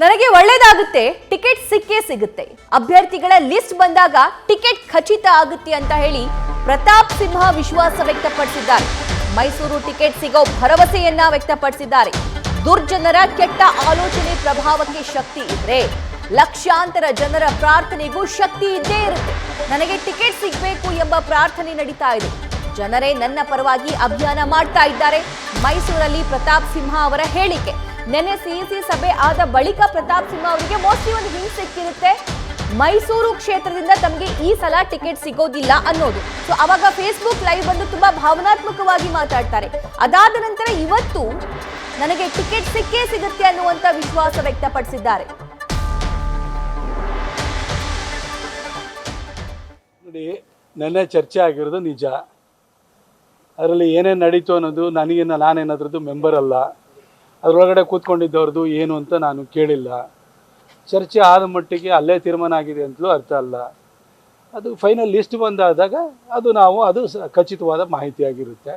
ನನಗೆ ಒಳ್ಳೇದಾಗುತ್ತೆ, ಟಿಕೆಟ್ ಸಿಕ್ಕೇ ಸಿಗುತ್ತೆ, ಅಭ್ಯರ್ಥಿಗಳ ಲಿಸ್ಟ್ ಬಂದಾಗ ಟಿಕೆಟ್ ಖಚಿತ ಆಗುತ್ತೆ ಅಂತ ಹೇಳಿ ಪ್ರತಾಪ್ ಸಿಂಹ ವಿಶ್ವಾಸ ವ್ಯಕ್ತಪಡಿಸಿದ್ದಾರೆ. ಮೈಸೂರು ಟಿಕೆಟ್ ಸಿಗೋ ಭರವಸೆಯನ್ನ ವ್ಯಕ್ತಪಡಿಸಿದ್ದಾರೆ. ದುರ್ಜನರ ಕೆಟ್ಟ ಆಲೋಚನೆ ಪ್ರಭಾವಕ್ಕೆ ಶಕ್ತಿ ಇದ್ರೆ ಲಕ್ಷಾಂತರ ಜನರ ಪ್ರಾರ್ಥನೆಗೂ ಶಕ್ತಿ ಇದ್ದೇ ಇರುತ್ತೆ. ನನಗೆ ಟಿಕೆಟ್ ಸಿಗಬೇಕು ಎಂಬ ಪ್ರಾರ್ಥನೆ ನಡೀತಾ ಇದೆ. ಜನರೇ ನನ್ನ ಪರವಾಗಿ ಅಭಿಯಾನ ಮಾಡ್ತಾ ಇದ್ದಾರೆ. ಮೈಸೂರಲ್ಲಿ ಪ್ರತಾಪ್ ಸಿಂಹ ಅವರ ಹೇಳಿಕೆ. ನೆನ್ನೆ ಸಿಇಸಿ ಸಭೆ ಆದ ಬಳಿಕ ಪ್ರತಾಪ್ ಸಿಂಹ ಅವರಿಗೆ ಮೋಸ್ಟ್ಲಿ ಒಂದು ಹಿಂಟ್ ಸಿಕ್ಕಿರುತ್ತೆ. ಮೈಸೂರು ಕ್ಷೇತ್ರದಿಂದ ತಮಗೆ ಈ ಸಲ ಟಿಕೆಟ್ ಸಿಗೋದಿಲ್ಲ ಅನ್ನೋದು. ಸೊ ಅವಾಗ ಫೇಸ್ಬುಕ್ ಲೈವ್ ಬಂದು ತುಂಬಾ ಭಾವನಾತ್ಮಕವಾಗಿ ಮಾತಾಡ್ತಾರೆ. ಅದಾದ ನಂತರ ಇವತ್ತು ನನಗೆ ಟಿಕೆಟ್ ಸಿಕ್ಕೇ ಸಿಗುತ್ತೆ ಅನ್ನುವಂತ ವಿಶ್ವಾಸ ವ್ಯಕ್ತಪಡಿಸಿದ್ದಾರೆ. ನೋಡಿ, ನೆನ್ನೆ ಚರ್ಚೆ ಆಗಿರೋದು ನಿಜ. ಅದರಲ್ಲಿ ಏನೇನು ನಡೀತು ಅನ್ನೋದು ನಾನೇನಾದ್ರದ್ದು ಮೆಂಬರ್ ಅಲ್ಲ. ಅದರೊಳಗಡೆ ಕೂತ್ಕೊಂಡಿದ್ದವ್ರದ್ದು ಏನು ಅಂತ ನಾನು ಕೇಳಿಲ್ಲ. ಚರ್ಚೆ ಆದ ಮಟ್ಟಿಗೆ ಅಲ್ಲೇ ತೀರ್ಮಾನ ಆಗಿದೆ ಅಂತಲೂ ಅರ್ಥ ಅಲ್ಲ. ಅದು ಫೈನಲ್ ಲಿಸ್ಟ್ ಬಂದಾದಾಗ ಅದು ಖಚಿತವಾದ ಮಾಹಿತಿಯಾಗಿರುತ್ತೆ.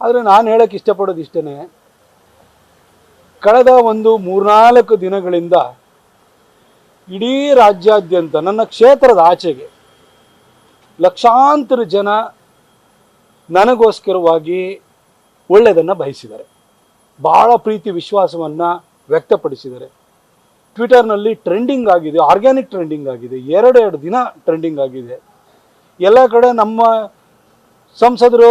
ಆದರೆ ನಾನು ಹೇಳೋಕ್ಕೆ ಇಷ್ಟಪಡೋದು ಇಷ್ಟೇ, ಕಳೆದ ಒಂದು 3-4 ದಿನಗಳಿಂದ ಇಡೀ ರಾಜ್ಯಾದ್ಯಂತ ನನ್ನ ಕ್ಷೇತ್ರದ ಆಚೆಗೆ ಲಕ್ಷಾಂತರ ಜನ ನನಗೋಸ್ಕರವಾಗಿ ಒಳ್ಳೆಯದನ್ನು ಬಯಸಿದ್ದಾರೆ. ಭಾಳ ಪ್ರೀತಿ ವಿಶ್ವಾಸವನ್ನು ವ್ಯಕ್ತಪಡಿಸಿದ್ದಾರೆ. ಟ್ವಿಟರ್ನಲ್ಲಿ ಟ್ರೆಂಡಿಂಗ್ ಆಗಿದೆ, ಆರ್ಗ್ಯಾನಿಕ್ ಟ್ರೆಂಡಿಂಗ್ ಆಗಿದೆ, 2 ದಿನ ಟ್ರೆಂಡಿಂಗ್ ಆಗಿದೆ. ಎಲ್ಲ ಕಡೆ ನಮ್ಮ ಸಂಸದರು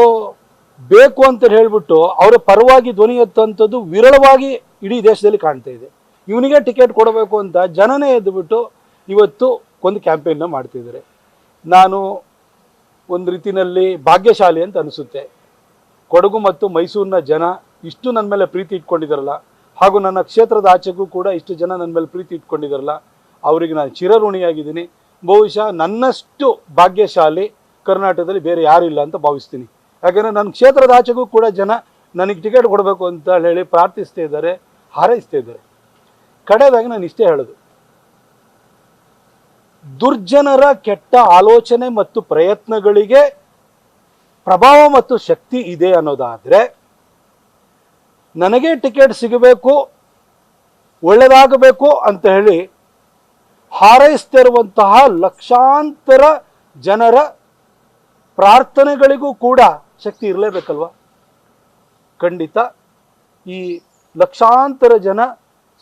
ಬೇಕು ಅಂತ ಹೇಳಿಬಿಟ್ಟು ಅವರ ಪರವಾಗಿ ಧ್ವನಿ ಎತ್ತುವಂಥದ್ದು ವಿರಳವಾಗಿ ಇಡೀ ದೇಶದಲ್ಲಿ ಕಾಣ್ತಾ ಇದೆ. ಇವನಿಗೆ ಟಿಕೆಟ್ ಕೊಡಬೇಕು ಅಂತ ಜನನೇ ಎದ್ದುಬಿಟ್ಟು ಇವತ್ತು ಒಂದು ಕ್ಯಾಂಪೇನ್ನ ಮಾಡ್ತಿದ್ದಾರೆ. ನಾನು ಒಂದು ರೀತಿಯಲ್ಲಿ ಭಾಗ್ಯಶಾಲಿ ಅಂತ ಅನಿಸುತ್ತೆ. ಕೊಡಗು ಮತ್ತು ಮೈಸೂರಿನ ಜನ ಇಷ್ಟು ನನ್ನ ಮೇಲೆ ಪ್ರೀತಿ ಇಟ್ಕೊಂಡಿದ್ದಾರಲ್ಲ, ಹಾಗೂ ನನ್ನ ಕ್ಷೇತ್ರದ ಆಚೆಗೂ ಕೂಡ ಇಷ್ಟು ಜನ ನನ್ನ ಮೇಲೆ ಪ್ರೀತಿ ಇಟ್ಕೊಂಡಿದ್ದಾರಲ್ಲ, ಅವರಿಗೆ ನಾನು ಚಿರಋಣಿಯಾಗಿದ್ದೀನಿ. ಬಹುಶಃ ನನ್ನಷ್ಟು ಭಾಗ್ಯಶಾಲಿ ಕರ್ನಾಟಕದಲ್ಲಿ ಬೇರೆ ಯಾರೂ ಇಲ್ಲ ಅಂತ ಭಾವಿಸ್ತೀನಿ. ಯಾಕೆಂದರೆ ನನ್ನ ಕ್ಷೇತ್ರದ ಆಚೆಗೂ ಕೂಡ ಜನ ನನಗೆ ಟಿಕೆಟ್ ಕೊಡಬೇಕು ಅಂತ ಹೇಳಿ ಪ್ರಾರ್ಥಿಸ್ತಾ ಇದ್ದಾರೆ, ಹಾರೈಸ್ತಾ ಇದ್ದಾರೆ. ಕಡೆಯದಾಗಿ ನಾನು ಇಷ್ಟೇ ಹೇಳೋದು, ದುರ್ಜನರ ಕೆಟ್ಟ ಆಲೋಚನೆ ಮತ್ತು ಪ್ರಯತ್ನಗಳಿಗೆ ಪ್ರಭಾವ ಮತ್ತು ಶಕ್ತಿ ಇದೆ ಅನ್ನೋದಾದರೆ, ನನಗೆ ಟಿಕೆಟ್ ಸಿಗಬೇಕು, ಒಳ್ಳೆಯದಾಗಬೇಕು ಅಂತ ಹೇಳಿ ಹಾರೈಸ್ತಿರುವಂತಹ ಲಕ್ಷಾಂತರ ಜನರ ಪ್ರಾರ್ಥನೆಗಳಿಗೂ ಕೂಡ ಶಕ್ತಿ ಇರಲೇಬೇಕಲ್ವ? ಖಂಡಿತ ಈ ಲಕ್ಷಾಂತರ ಜನ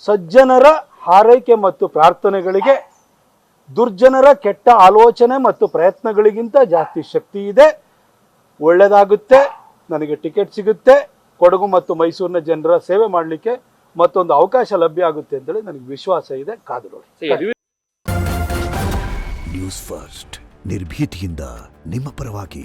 ಸಜ್ಜನರ ಹಾರೈಕೆ ಮತ್ತು ಪ್ರಾರ್ಥನೆಗಳಿಗೆ ದುರ್ಜನರ ಕೆಟ್ಟ ಆಲೋಚನೆ ಮತ್ತು ಪ್ರಯತ್ನಗಳಿಗಿಂತ ಜಾಸ್ತಿ ಶಕ್ತಿ ಇದೆ. ಒಳ್ಳೆಯದಾಗುತ್ತೆ, ನನಗೆ ಟಿಕೆಟ್ ಸಿಗುತ್ತೆ, ಕೊಡಗು ಮತ್ತು ಮೈಸೂರಿನ ಜನರ ಸೇವೆ ಮಾಡಲಿಕ್ಕೆ ಮತ್ತೊಂದು ಅವಕಾಶ ಲಭ್ಯ ಆಗುತ್ತೆ ಅಂತೇಳಿ ನನಗೆ ವಿಶ್ವಾಸ ಇದೆ. ಕಾದು ನೋಡಿ. ನ್ಯೂಸ್ ಫಸ್ಟ್, ನಿರ್ಭೀತಿಯಿಂದ ನಿಮ್ಮ ಪರವಾಗಿ.